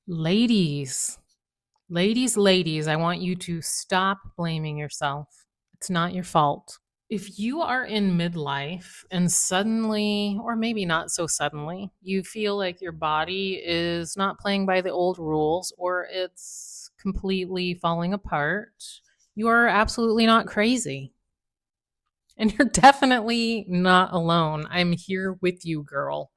Ladies, ladies, I want you to stop blaming yourself. It's not your fault. If you are in midlife and suddenly, or maybe not so suddenly, you feel like your body is not playing by the old rules or it's completely falling apart, you are absolutely not crazy. And you're definitely not alone. I'm here with you, girl.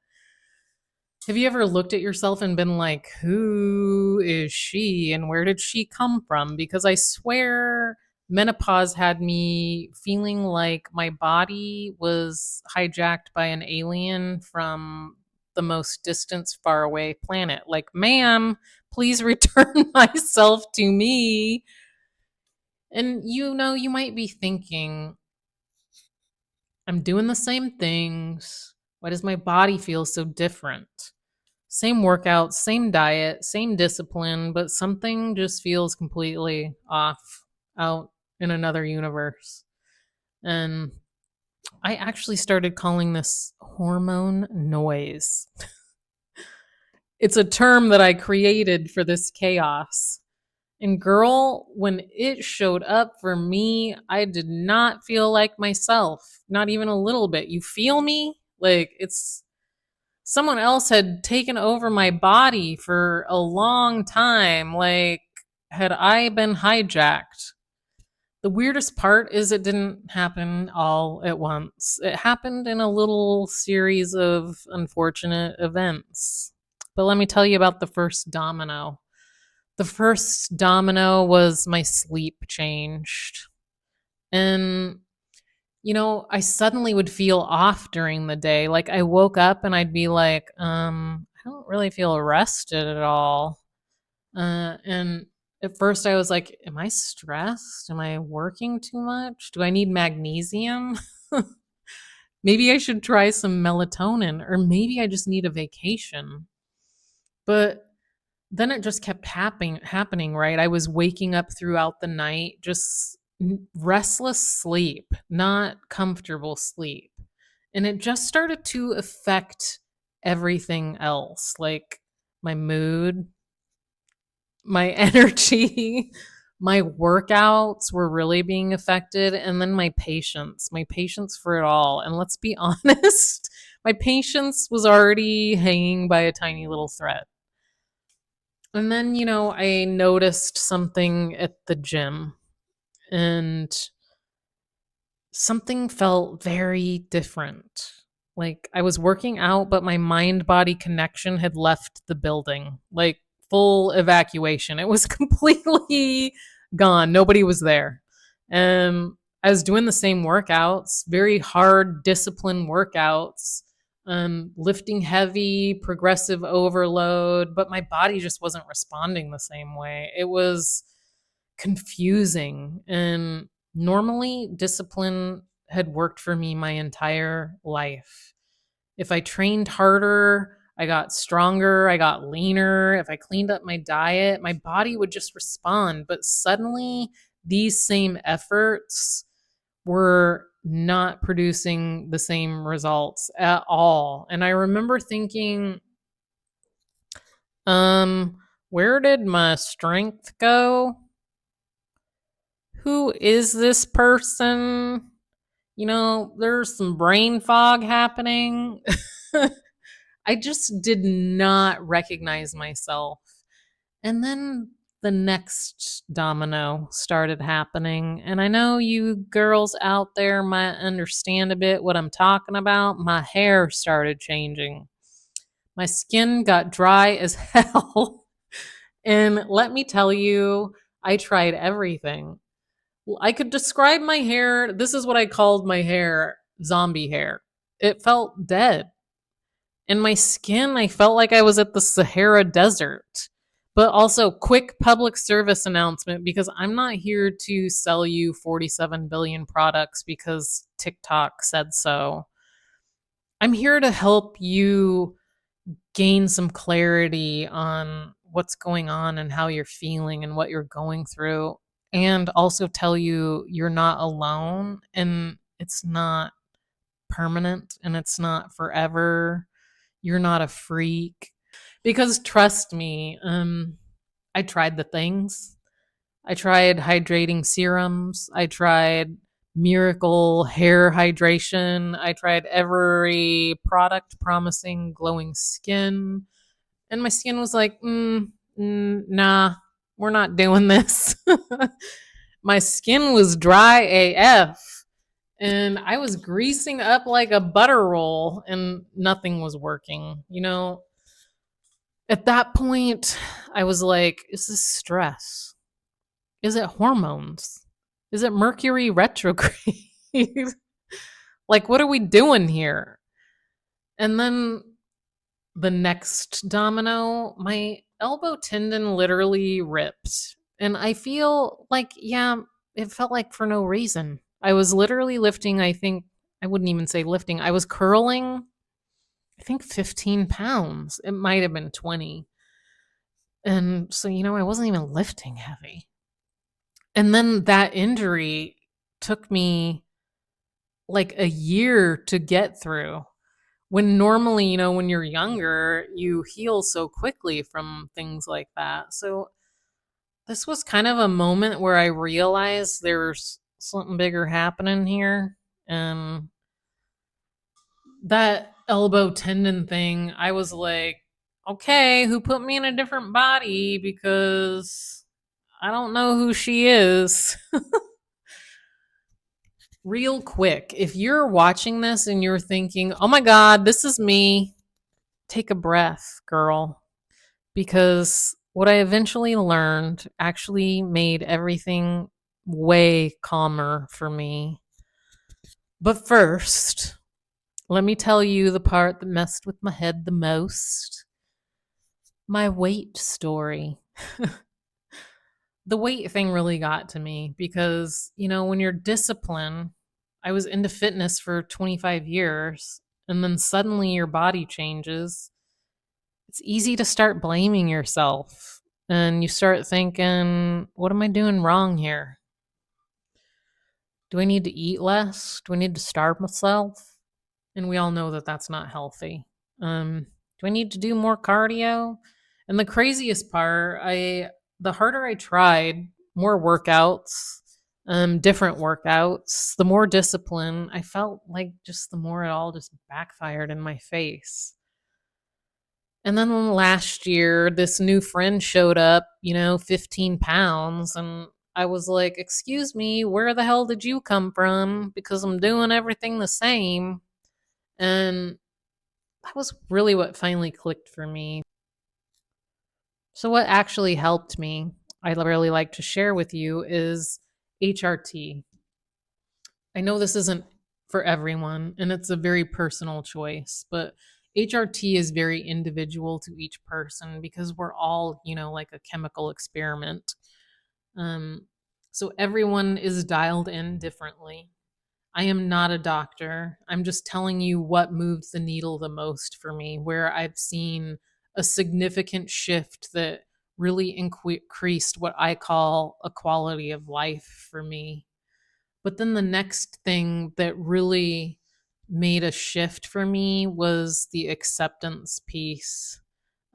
Have you ever looked at yourself and been like, who is she and where did she come from? Because I swear menopause had me feeling like my body was hijacked by an alien from the most distant, far away planet. Like, ma'am, please return myself to me. And you might be thinking, I'm doing the same things. Why does my body feel so different? Same workout, same diet, same discipline, but something just feels completely off out in another universe. And I actually started calling this hormone noise. It's a term that I created for this chaos. And girl, when it showed up for me, I did not feel like myself, not even a little bit. You feel me? Like it's someone else had taken over my body for a long time. Like, had I been hijacked? The weirdest part is it didn't happen all at once. It happened in a little series of unfortunate events. But let me tell you about the first domino. The first domino was my sleep changed. And I suddenly would feel off during the day. Like I woke up and I'd be like, I don't really feel rested at all. And at first I was like, am I stressed? Am I working too much? Do I need magnesium? Maybe I should try some melatonin, or maybe I just need a vacation. But then it just kept happening, right? I was waking up throughout the night, just restless sleep, not comfortable sleep. And it just started to affect everything else, like my mood, my energy, my workouts were really being affected, and then my patience for it all. And let's be honest, my patience was already hanging by a tiny little thread. And then, I noticed something at the gym and something felt very different. Like I was working out, but my mind body connection had left the building, like full evacuation. It was completely gone. Nobody was there. And I was doing the same workouts, very hard discipline workouts, lifting heavy, progressive overload, but my body just wasn't responding the same way. It was confusing. And normally, discipline had worked for me my entire life. If I trained harder, I got stronger, I got leaner. If I cleaned up my diet, my body would just respond. But suddenly, these same efforts were not producing the same results at all. And I remember thinking, um, where did my strength go? Who is this person? There's some brain fog happening. I just did not recognize myself. And then the next domino started happening. And I know you girls out there might understand a bit what I'm talking about. My hair started changing. My skin got dry as hell. And let me tell you, I tried everything. I could describe my hair. This is what I called my hair: zombie hair. It felt dead. And my skin, I felt like I was at the Sahara Desert. But also, quick public service announcement, because I'm not here to sell you 47 billion products because TikTok said so. I'm here to help you gain some clarity on what's going on and how you're feeling and what you're going through, and also tell you you're not alone and it's not permanent and it's not forever. You're not a freak. Because trust me, I tried the things. I tried hydrating serums. I tried miracle hair hydration. I tried every product promising glowing skin. And my skin was like, nah, we're not doing this. My skin was dry AF. And I was greasing up like a butter roll, and nothing was working. At that point, I was like, is this stress? Is it hormones? Is it Mercury retrograde? Like, what are we doing here? And then the next domino, my elbow tendon literally ripped. And I feel like, yeah, it felt like for no reason. I was literally lifting, I think, I wouldn't even say lifting, I was curling, I think 15 pounds. It might have been 20. And so, I wasn't even lifting heavy. And then that injury took me like a year to get through. When normally, when you're younger, you heal so quickly from things like that. So this was kind of a moment where I realized there's something bigger happening here. And that elbow tendon thing, I was like, okay, who put me in a different body? Because I don't know who she is. Real quick, if you're watching this and you're thinking, oh my God, this is me, take a breath, girl. Because what I eventually learned actually made everything way calmer for me. But first, let me tell you the part that messed with my head the most, my weight story. The weight thing really got to me because, when you're disciplined, I was into fitness for 25 years, and then suddenly your body changes. It's easy to start blaming yourself, and you start thinking, what am I doing wrong here? Do I need to eat less? Do I need to starve myself? And we all know that that's not healthy. Do I need to do more cardio? And the craziest part, the harder I tried, more workouts, different workouts, the more discipline, I felt like just the more it all just backfired in my face. And then last year, this new friend showed up, 15 pounds. And I was like, excuse me, where the hell did you come from? Because I'm doing everything the same. And that was really what finally clicked for me. So, what actually helped me, I'd really like to share with you, is HRT. I know this isn't for everyone and it's a very personal choice, but HRT is very individual to each person because we're all, like a chemical experiment. Um, so everyone is dialed in differently. I am not a doctor. I'm just telling you what moves the needle the most for me, where I've seen a significant shift that really increased what I call a quality of life for me. But then the next thing that really made a shift for me was the acceptance piece.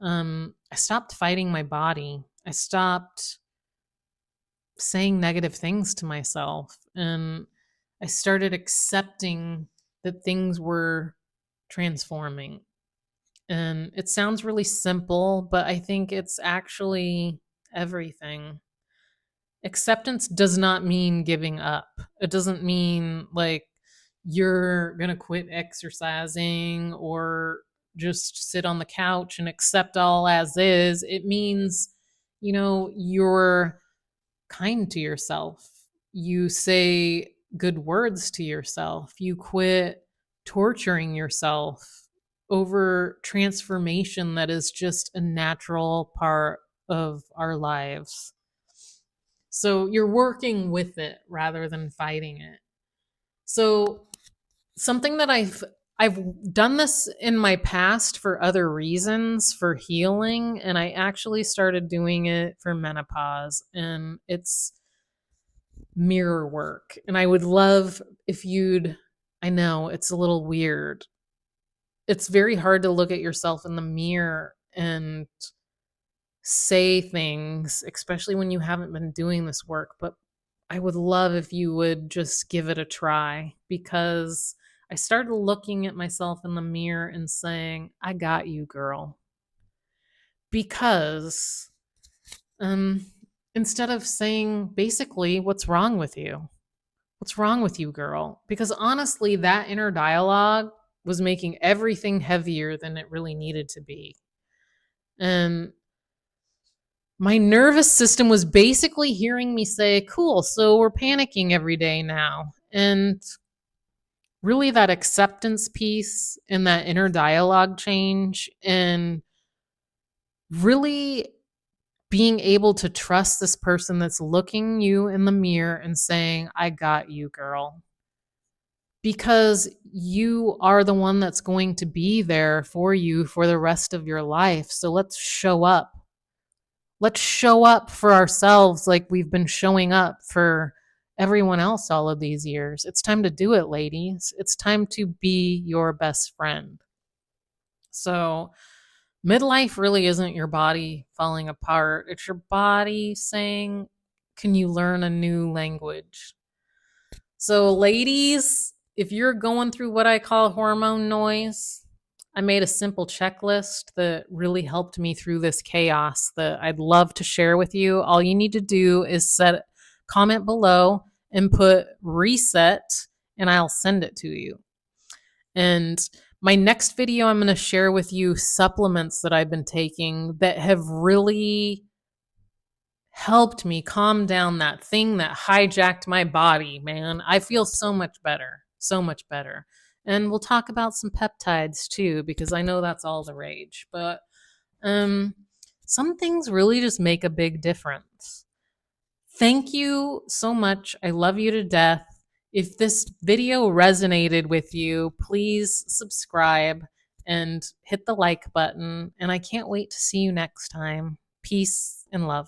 I stopped fighting my body. I stopped saying negative things to myself. And I started accepting that things were transforming. And it sounds really simple, but I think it's actually everything. Acceptance does not mean giving up. It doesn't mean like you're going to quit exercising or just sit on the couch and accept all as is. It means, you're kind to yourself. You say good words to yourself. You quit torturing yourself over transformation that is just a natural part of our lives. So you're working with it rather than fighting it. So something that I've done this in my past for other reasons for healing, and I actually started doing it for menopause, and it's mirror work. And I would love if you'd, I know it's a little weird. It's very hard to look at yourself in the mirror and say things, especially when you haven't been doing this work. But I would love if you would just give it a try, because I started looking at myself in the mirror and saying, I got you, girl. Because um, instead of saying basically, what's wrong with you? What's wrong with you, girl? Because honestly, that inner dialogue was making everything heavier than it really needed to be. And my nervous system was basically hearing me say, cool, so we're panicking every day now. And really, that acceptance piece and that inner dialogue change, and really being able to trust this person that's looking you in the mirror and saying, I got you, girl. Because you are the one that's going to be there for you for the rest of your life. So let's show up. Let's show up for ourselves like we've been showing up for everyone else all of these years. It's time to do it, ladies. It's time to be your best friend. So, midlife really isn't your body falling apart. It's your body saying, can you learn a new language? So, ladies, if you're going through what I call hormone noise, I made a simple checklist that really helped me through this chaos that I'd love to share with you. All you need to do is comment below and put reset, and I'll send it to you. And my next video, I'm going to share with you supplements that I've been taking that have really helped me calm down that thing that hijacked my body, man. I feel so much better, so much better. And we'll talk about some peptides too, because I know that's all the rage. But some things really just make a big difference. Thank you so much. I love you to death. If this video resonated with you, please subscribe and hit the like button. And I can't wait to see you next time. Peace and love.